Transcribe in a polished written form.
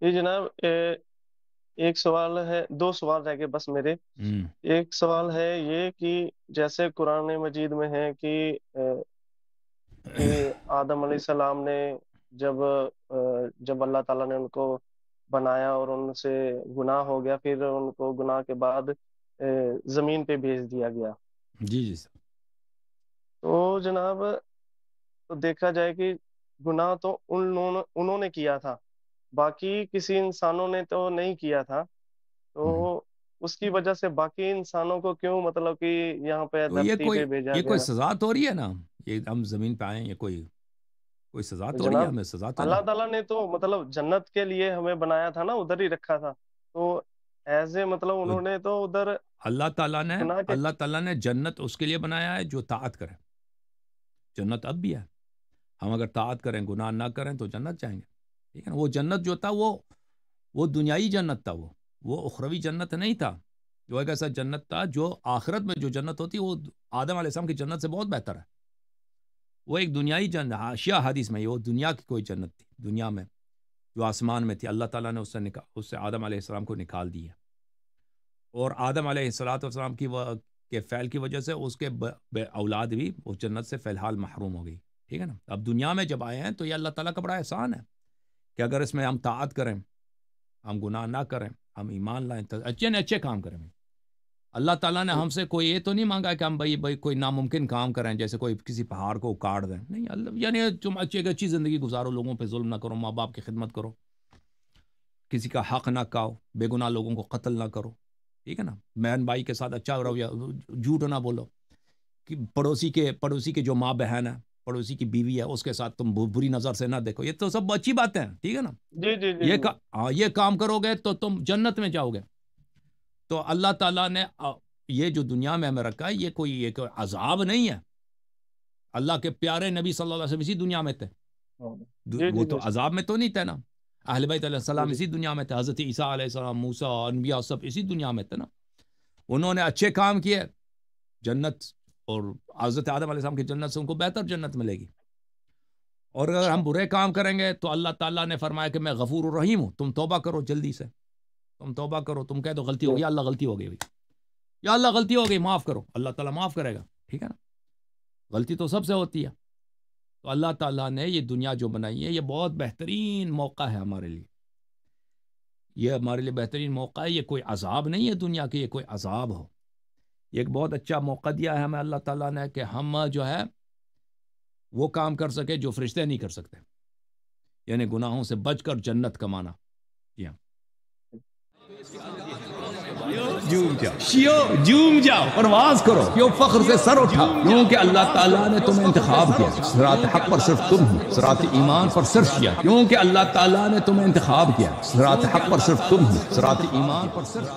یہ جناب ایک سوال ہے، دو سوال رہ گئے بس میرے۔ ہوں ایک سوال ہے یہ کہ جیسے قرآن مجید میں ہے کہ آدم علیہ السلام نے جب اللہ تعالیٰ نے ان کو بنایا اور ان سے گناہ ہو گیا، پھر ان کو گناہ کے بعد زمین پہ بھیج دیا گیا۔ جی جی سر۔ تو جناب، تو دیکھا جائے کہ گناہ تو انہوں نے کیا تھا، باقی کسی انسانوں نے تو نہیں کیا تھا۔ تو ہوں۔ اس کی وجہ سے باقی انسانوں کو کیوں مطلب کہ یہاں پہ تو دھرتی پہ بھیجا یہ کوئی گیا؟ سزا تو ہو رہی ہے نا، یہ ہم زمین پہ آئے ہیں، یہ کوئی سزا تو ہو رہی ہے، جناب، ہمیں سزا تو اللہ نہیں۔ تعالیٰ نے تو مطلب جنت کے لیے ہمیں بنایا تھا نا، ادھر ہی رکھا تھا۔ تو ایز اے مطلب تو انہوں نے تو ادھر اللہ تعالیٰ نے گناہ کے اللہ تعالیٰ نے جنت اس کے لیے بنایا ہے جو طاعت کرے۔ جنت اب بھی ہے، ہم اگر طاعت کریں، گناہ نہ کریں تو جنت جائیں گے، ٹھیک ہے نا۔ وہ جنت جو تھا وہ دنیائی جنت تھا، وہ اخروی جنت نہیں تھا۔ جو ایک ایسا جنت تھا جو آخرت میں جو جنت ہوتی ہے وہ آدم علیہ السلام کی جنت سے بہت بہتر ہے۔ وہ ایک دنیائی جنت، شیعہ حدیث میں وہ دنیا کی کوئی جنت تھی، دنیا میں جو آسمان میں تھی، اللہ تعالیٰ نے اس سے آدم علیہ السلام کو نکال دیا، اور آدم علیہ السلام کے فعل کی وجہ سے اس کے اولاد بھی اس جنت سے فی الحال محروم ہو گئی، ٹھیک ہے نا۔ اب دنیا میں جب آئے ہیں تو یہ اللہ تعالیٰ کا بڑا احسان ہے کہ اگر اس میں ہم طاعت کریں، ہم گناہ نہ کریں، ہم ایمان لائیں، تو اچھے کام کریں۔ اللہ تعالیٰ نے ہم سے کوئی یہ تو نہیں مانگا کہ ہم بھائی کوئی ناممکن کام کریں، جیسے کوئی کسی پہاڑ کو اکاڑ دیں، نہیں۔ اللہ یعنی تم اچھی زندگی گزارو، لوگوں پہ ظلم نہ کرو، ماں باپ کی خدمت کرو، کسی کا حق نہ کھاؤ، بے گناہ لوگوں کو قتل نہ کرو، ٹھیک ہے نا۔ بہن بھائی کے ساتھ اچھا رویہ، جھوٹ نہ بولو، کہ پڑوسی کے جو ماں بہن ہے، پڑوسی کی بیوی ہے، اس کے ساتھ تم بری نظر سے نہ دیکھو، یہ تو سب اچھی باتیں ہیں، ٹھیک ہے نا۔ جی جی جی جی یہ کام کرو گے تو تم جنت میں جاؤ گے۔ تو اللہ تعالیٰ نے یہ جو دنیا میں ہمیں رکھا ہے، یہ کوئی عذاب نہیں ہے۔ اللہ کے پیارے نبی صلی اللہ علیہ وسلم اسی دنیا میں تھے، جی وہ جی تو بے شک۔ عذاب میں تو نہیں تھے نا۔ اہل بیت علیہ السلام جی اسی دنیا میں تھے، حضرت عیسیٰ علیہ السلام، موسیٰ، انبیاء سب اسی دنیا میں تھے نا۔ انہوں نے اچھے کام کیے، جنت، اور حضرت آدم علیہ السلام کی جنت سے ان کو بہتر جنت ملے گی۔ اور اگر اچھا، ہم برے کام کریں گے تو اللہ تعالیٰ نے فرمایا کہ میں غفور الرحیم ہوں، تم توبہ کرو جلدی سے، تم توبہ کرو، تم کہہ دو غلطی ہو گئی، اللہ غلطی ہو گئی، یا اللہ غلطی ہو گئی معاف کرو، اللہ تعالیٰ معاف کرے گا، ٹھیک ہے نا۔ غلطی تو سب سے ہوتی ہے۔ تو اللہ تعالیٰ نے یہ دنیا جو بنائی ہے، یہ بہت بہترین موقع ہے ہمارے لیے، یہ ہمارے لیے بہترین موقع ہے۔ یہ کوئی عذاب نہیں ہے دنیا کے، یہ کوئی عذاب ہو، یہ ایک بہت اچھا موقع دیا ہے ہمیں اللہ تعالیٰ نے کہ ہم جو ہے وہ کام کر سکے جو فرشتے نہیں کر سکتے، یعنی گناہوں سے بچ کر جنت کمانا۔ جی ہاں، جھوم جاؤ، پرواز کرو، کیوں فخر سے سر اٹھا، کیونکہ اللہ تعالیٰ نے تمہیں انتخاب کیا، صراط حق پر صرف تم ہو، صراط ایمان پر صرف کیا، کیونکہ اللہ تعالیٰ نے تمہیں انتخاب کیا، صراط حق پر صرف تم ہو، صراط ایمان پر صرف